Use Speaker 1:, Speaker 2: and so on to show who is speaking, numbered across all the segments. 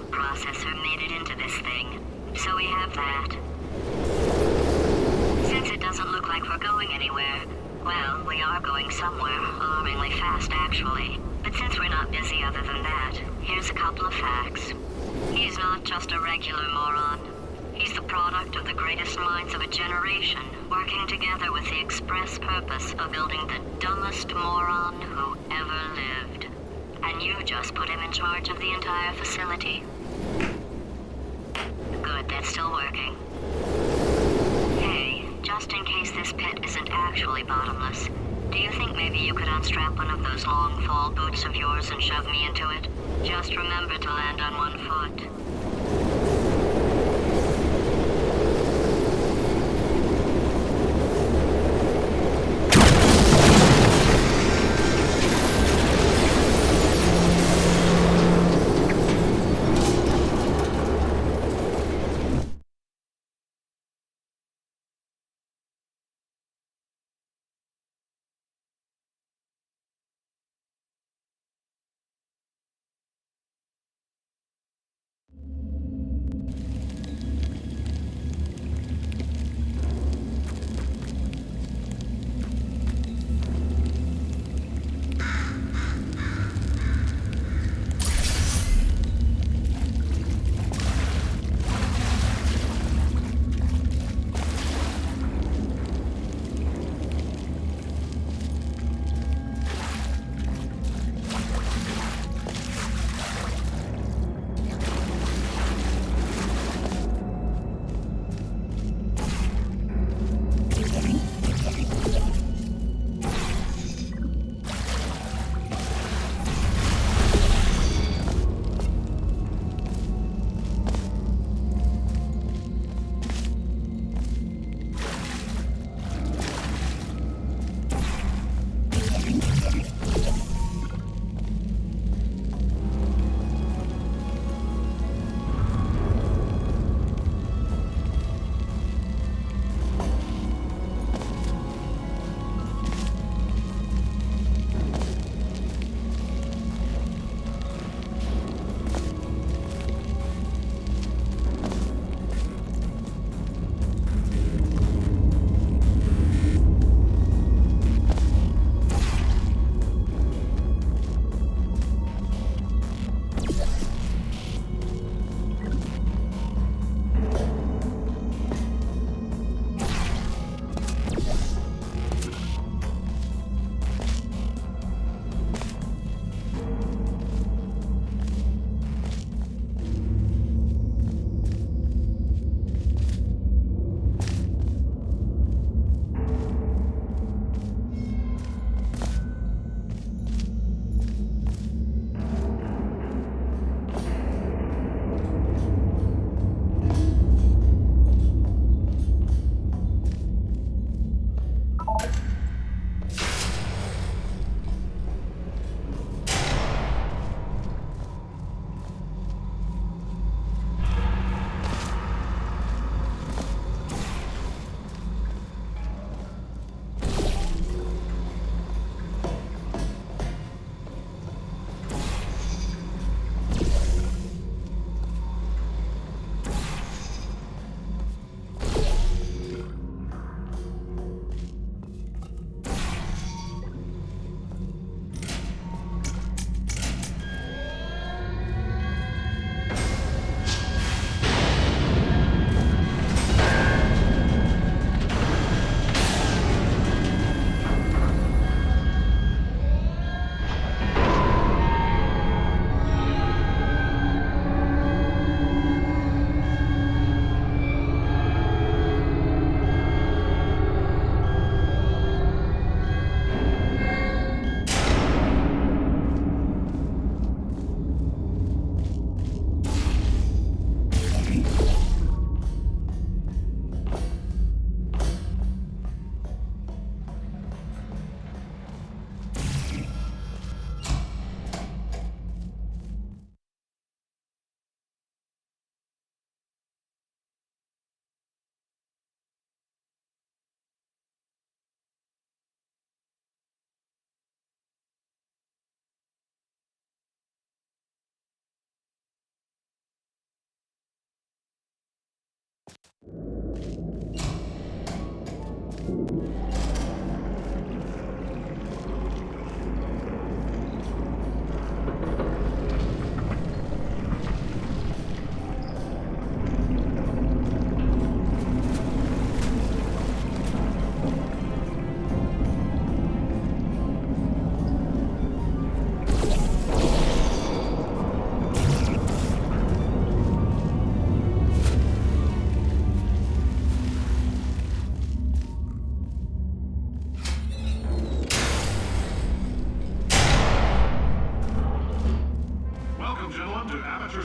Speaker 1: that processor made it into this thing. So we have that. Since it doesn't look like we're going anywhere, well, we are going somewhere, alarmingly fast actually. But since we're not busy other than that, here's a couple of facts. He's not just a regular moron. He's the product of the greatest minds of a generation, working together with the express purpose of building the dumbest moron who ever lived. And you just put him in charge of the entire facility. Good, that's still working. Hey, just in case this pit isn't actually bottomless, do you think maybe you could unstrap one of those long fall boots of yours and shove me into it? Just remember to land on one foot.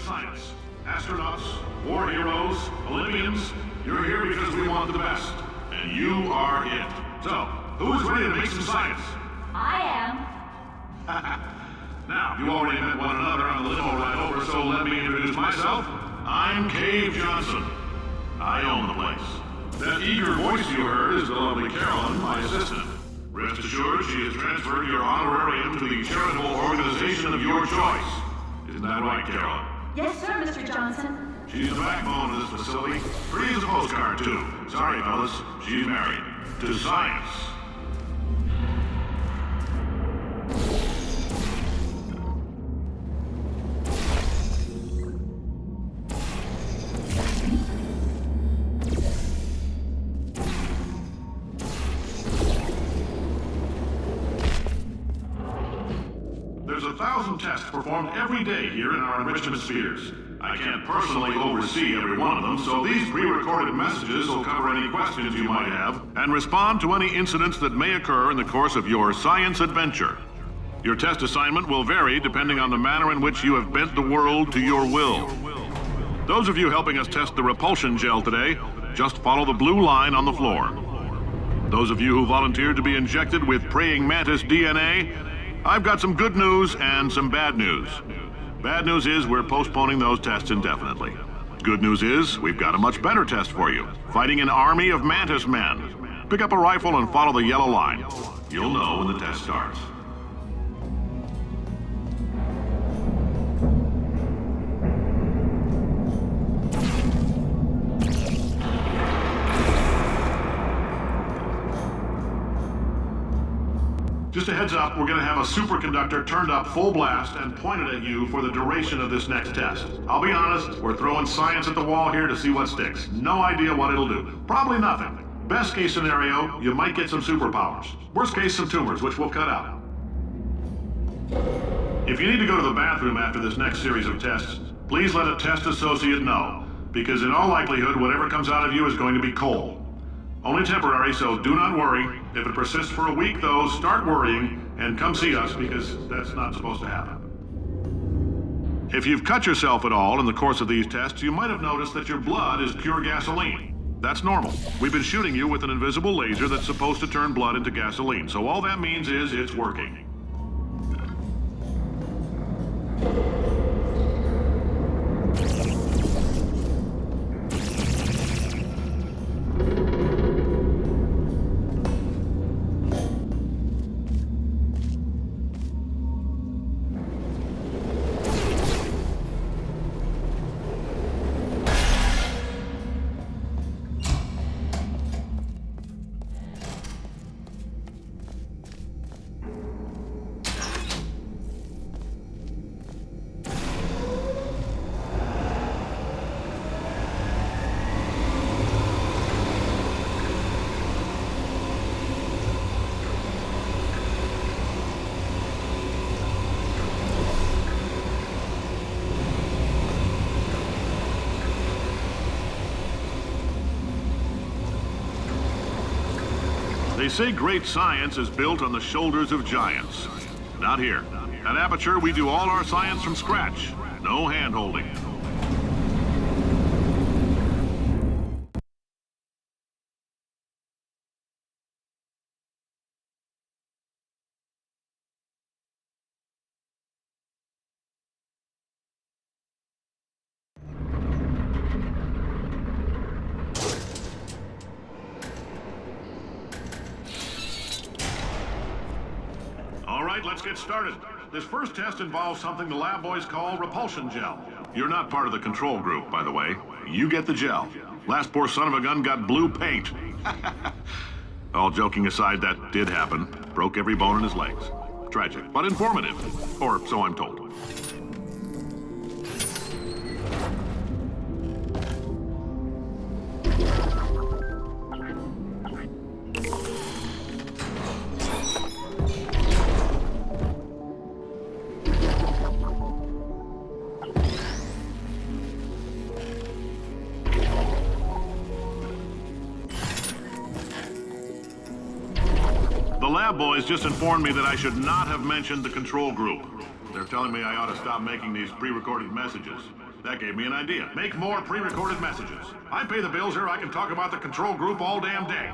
Speaker 2: Science. Astronauts, war heroes, Olympians, you're here because we want the best. And you are it. So, who's ready to make some science?
Speaker 3: I am.
Speaker 2: Now, you already met one another on the limo ride over, so let me introduce myself. I'm Cave Johnson. I own the place. That eager voice you heard is the lovely Carolyn, my assistant. Rest assured, she has transferred your honorarium to the charitable organization of your choice. Isn't that right, Carolyn?
Speaker 3: Yes, sir, Mr. Johnson.
Speaker 2: She's the backbone of this facility. Pretty as a postcard, too. Sorry, fellas. She's married. To science. There's 1,000 tests performed every day here in our enrichment spheres. I can't personally oversee every one of them, so these pre-recorded messages will cover any questions you might have and respond to any incidents that may occur in the course of your science adventure. Your test assignment will vary depending on the manner in which you have bent the world to your will. Those of you helping us test the repulsion gel today, just follow the blue line on the floor. Those of you who volunteered to be injected with praying mantis DNA, I've got some good news and some bad news. Bad news is we're postponing those tests indefinitely. Good news is we've got a much better test for you. Fighting an army of mantis men. Pick up a rifle and follow the yellow line. You'll know when the test starts. Just a heads up, we're going to have a superconductor turned up full blast and pointed at you for the duration of this next test. I'll be honest, we're throwing science at the wall here to see what sticks. No idea what it'll do. Probably nothing. Best case scenario, you might get some superpowers. Worst case, some tumors, which we'll cut out. If you need to go to the bathroom after this next series of tests, please let a test associate know, because in all likelihood, whatever comes out of you is going to be coal. Only temporary, so do not worry. If it persists for a week, though, start worrying and come see us, because that's not supposed to happen. If you've cut yourself at all in the course of these tests, you might have noticed that your blood is pure gasoline. That's normal. We've been shooting you with an invisible laser that's supposed to turn blood into gasoline, so all that means is it's working. They say great science is built on the shoulders of giants. Not here. At Aperture, we do all our science from scratch. No hand-holding. Let's get started. This first test involves something the lab boys call repulsion gel. You're not part of the control group, by the way. You get the gel. Last poor son of a gun got blue paint. All joking aside, that did happen. Broke every bone in his legs. Tragic, but informative. Or so I'm told. The lab boys just informed me that I should not have mentioned the control group. They're telling me I ought to stop making these pre-recorded messages. That gave me an idea. Make more pre-recorded messages. I pay the bills here, I can talk about the control group all damn day.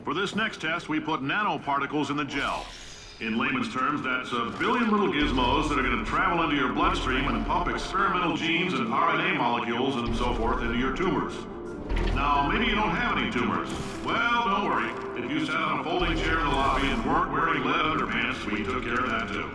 Speaker 2: For this next test, we put nanoparticles in the gel. In layman's terms, that's a billion little gizmos that are going to travel into your bloodstream and pump experimental genes and RNA molecules and so forth into your tumors. Now, maybe you don't have any tumors. Well, don't worry. If you sat on a folding chair in the lobby and weren't wearing lead underpants, we took care of that too.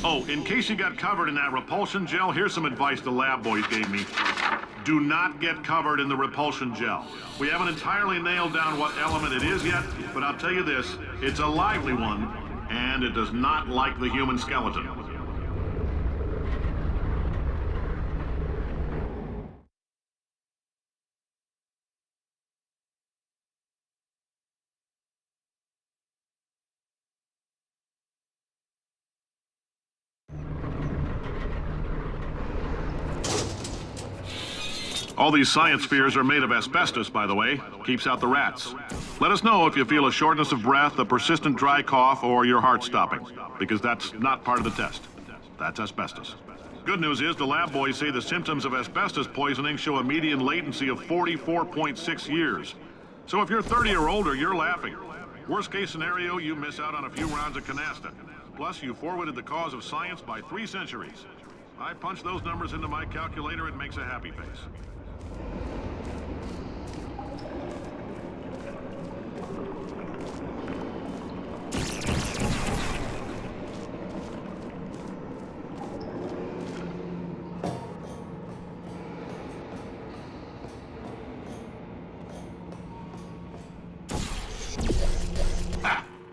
Speaker 2: Oh, in case you got covered in that repulsion gel, here's some advice the lab boys gave me. Do not get covered in the repulsion gel. We haven't entirely nailed down what element it is yet, but I'll tell you this, it's a lively one, and it does not like the human skeleton. All these science spheres are made of asbestos, by the way. Keeps out the rats. Let us know if you feel a shortness of breath, a persistent dry cough, or your heart stopping, because that's not part of the test. That's asbestos. Good news is the lab boys say the symptoms of asbestos poisoning show a median latency of 44.6 years. So if you're 30 or older, you're laughing. Worst case scenario, you miss out on a few rounds of canasta. Plus, you forwarded the cause of science by 3 centuries. I punch those numbers into my calculator, it makes a happy face.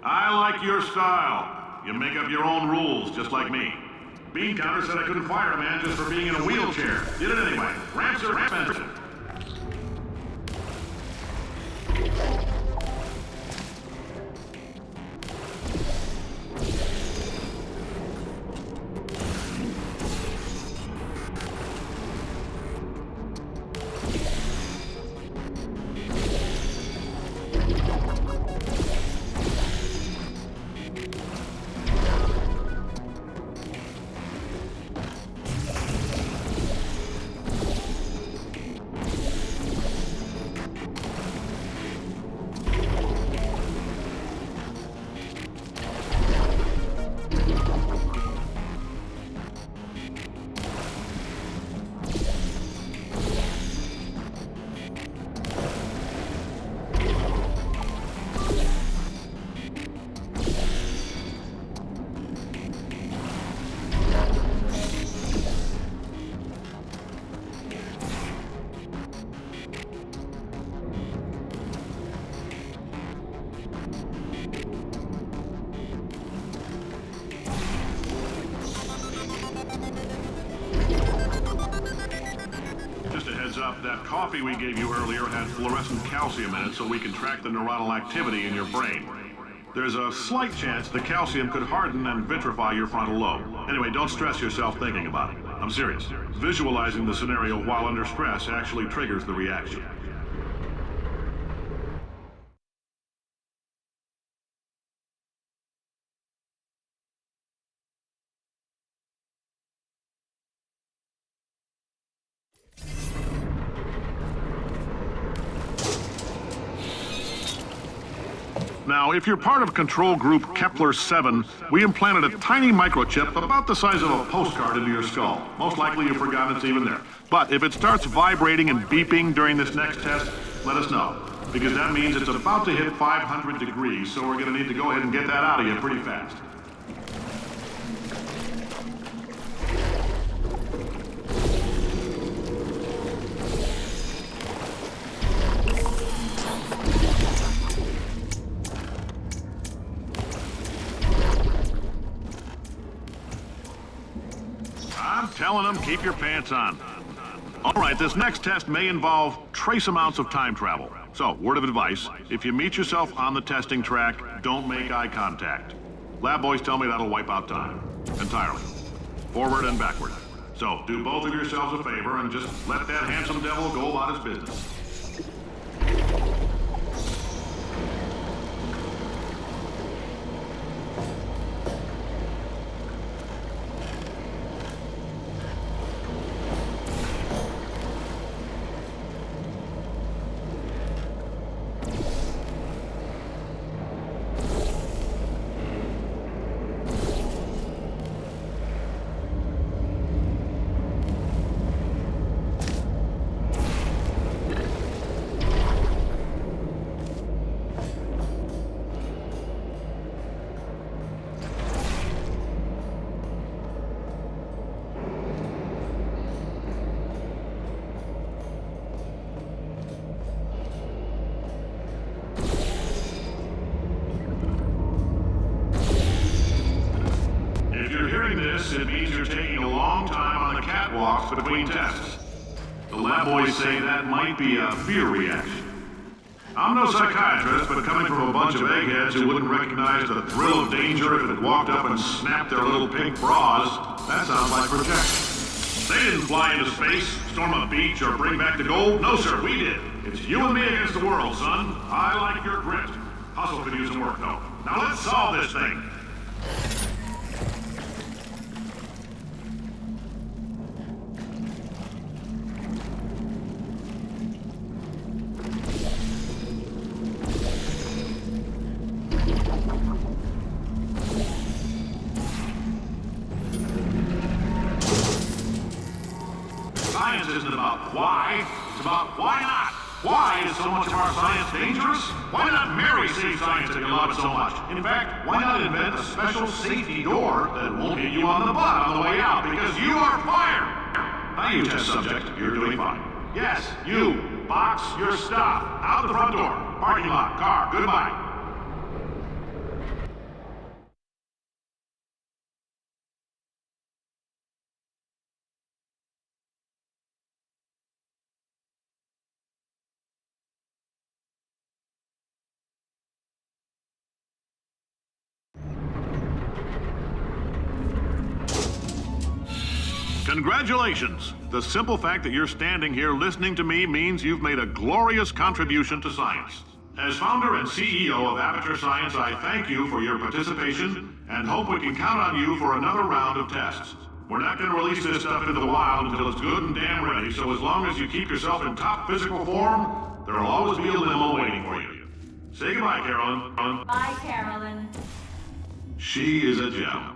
Speaker 2: I like your style. You make up your own rules, just like me. Bean Counter said I couldn't fire a man just for being in a wheelchair. Did it anyway. Ramps are expensive. heads up, that coffee we gave you earlier had fluorescent calcium in it so we can track the neuronal activity in your brain. There's a slight chance the calcium could harden and vitrify your frontal lobe. Anyway, don't stress yourself thinking about it. I'm serious. Visualizing the scenario while under stress actually triggers the reaction. Now, if you're part of control group Kepler-7, we implanted a tiny microchip about the size of a postcard into your skull. Most likely you've forgotten it's even there. But if it starts vibrating and beeping during this next test, let us know. Because that means it's about to hit 500 degrees, so we're going to need to go ahead and get that out of you pretty fast. I'm telling them, keep your pants on. All right, this next test may involve trace amounts of time travel. So, word of advice, if you meet yourself on the testing track, don't make eye contact. Lab boys tell me that'll wipe out time. Entirely. Forward and backward. So, do both of yourselves a favor and just let that handsome devil go about his business. It means you're taking a long time on the catwalks between tests. The lab boys say that might be a fear reaction. I'm no psychiatrist, but coming from a bunch of eggheads who wouldn't recognize the thrill of danger if it walked up and snapped their little pink bras, that sounds like protection. They didn't fly into space, storm a beach, or bring back the gold. No, sir, we did. It's you and me against the world, son. I like your grit. Hustle could use some work, though. Now let's solve this thing. Science isn't about why, it's about why not. Why is so much of our science dangerous? Why not Mary save science if you love it so much? In fact, why not invent a special safety door that won't hit you on the butt on the way out because you are fired? Now you test subject, you're doing fine. Yes, you, box your stuff, out the front door, parking lot, car, goodbye. Congratulations! The simple fact that you're standing here listening to me means you've made a glorious contribution to science. As founder and CEO of Aperture Science, I thank you for your participation and hope we can count on you for another round of tests. We're not going to release this stuff into the wild until it's good and damn ready, so as long as you keep yourself in top physical form, there'll always be a limo waiting for you. Say goodbye, Carolyn.
Speaker 3: Bye, Carolyn.
Speaker 2: She is a gem.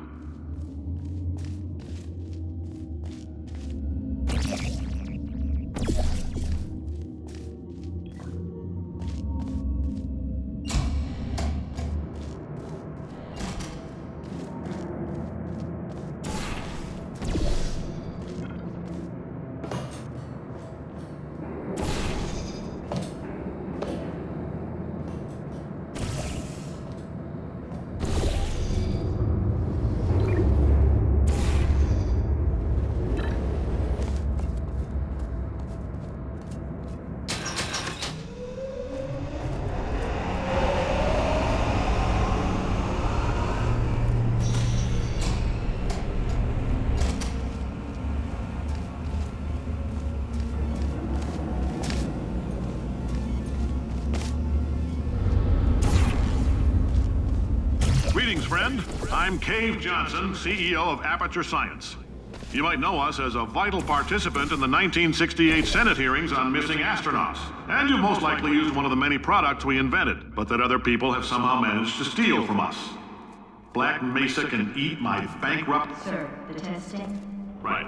Speaker 2: friend. I'm Cave Johnson, CEO of Aperture Science. You might know us as a vital participant in the 1968 Senate hearings on missing astronauts. And you've most likely used one of the many products we invented, but that other people have somehow managed to steal from us. Black Mesa can eat my bankrupt...
Speaker 3: Sir, the testing?
Speaker 2: Right.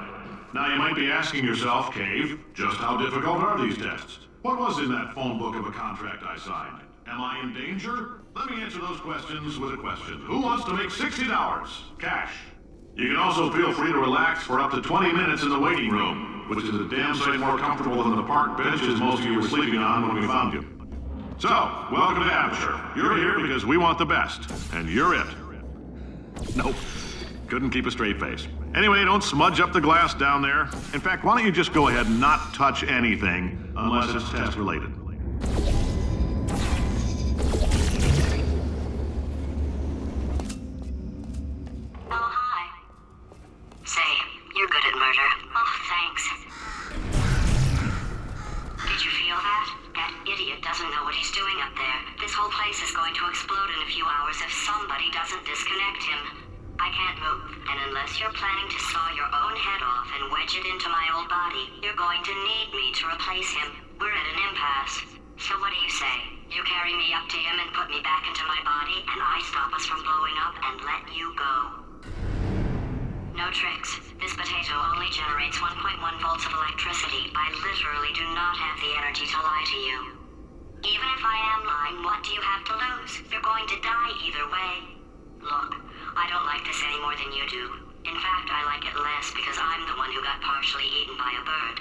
Speaker 2: Now you might be asking yourself, Cave, just how difficult are these tests? What was in that phone book of a contract I signed? Am I in danger? Let me answer those questions with a question. Who wants to make $60? Cash. You can also feel free to relax for up to 20 minutes in the waiting room, which is a damn sight more comfortable than the park benches most of you were sleeping on when we found you. So, welcome to Aperture. You're here because we want the best, and you're it. Nope. Couldn't keep a straight face. Anyway, don't smudge up the glass down there. In fact, why don't you just go ahead and not touch anything unless it's test related.
Speaker 1: Oh, hi. Say, you're good at murder. Oh, thanks. Did you feel that? That idiot doesn't know what he's doing up there. This whole place is going to explode in a few hours if somebody doesn't disconnect him. I can't move, and unless you're planning to saw your own head off and wedge it into my old body, you're going to need me to replace him. We're at an impasse. So what do you say? You carry me up to him and put me back into my body, and I stop us from blowing up and let you go. No tricks. This potato only generates 1.1 volts of electricity. I literally do not have the energy to lie to you. Even if I am lying, what do you have to lose? You're going to die either way. Look, I don't like this any more than you do. In fact, I like it less because I'm the one who got partially eaten by a bird.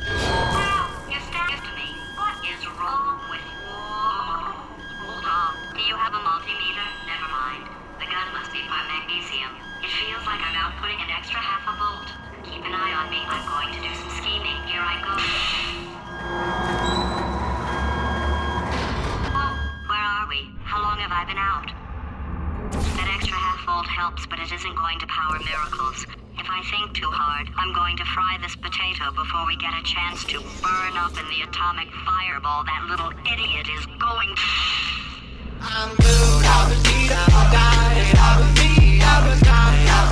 Speaker 1: Wow, you stabbed me. What is wrong with you? Hold on. Do you have a multimeter? Never mind. The gun must be part magnesium. It feels like I'm outputting an extra half a volt. Keep an eye on me. I'm going to do some scheming. Here I go. How long have I been out? That extra half volt helps, but it isn't going to power miracles. If I think too hard, I'm going to fry this potato before we get a chance to burn up in the atomic fireball that little idiot is going to...
Speaker 4: I'm good, I'll be, I'll die, I'll be, I'll be, I'll be,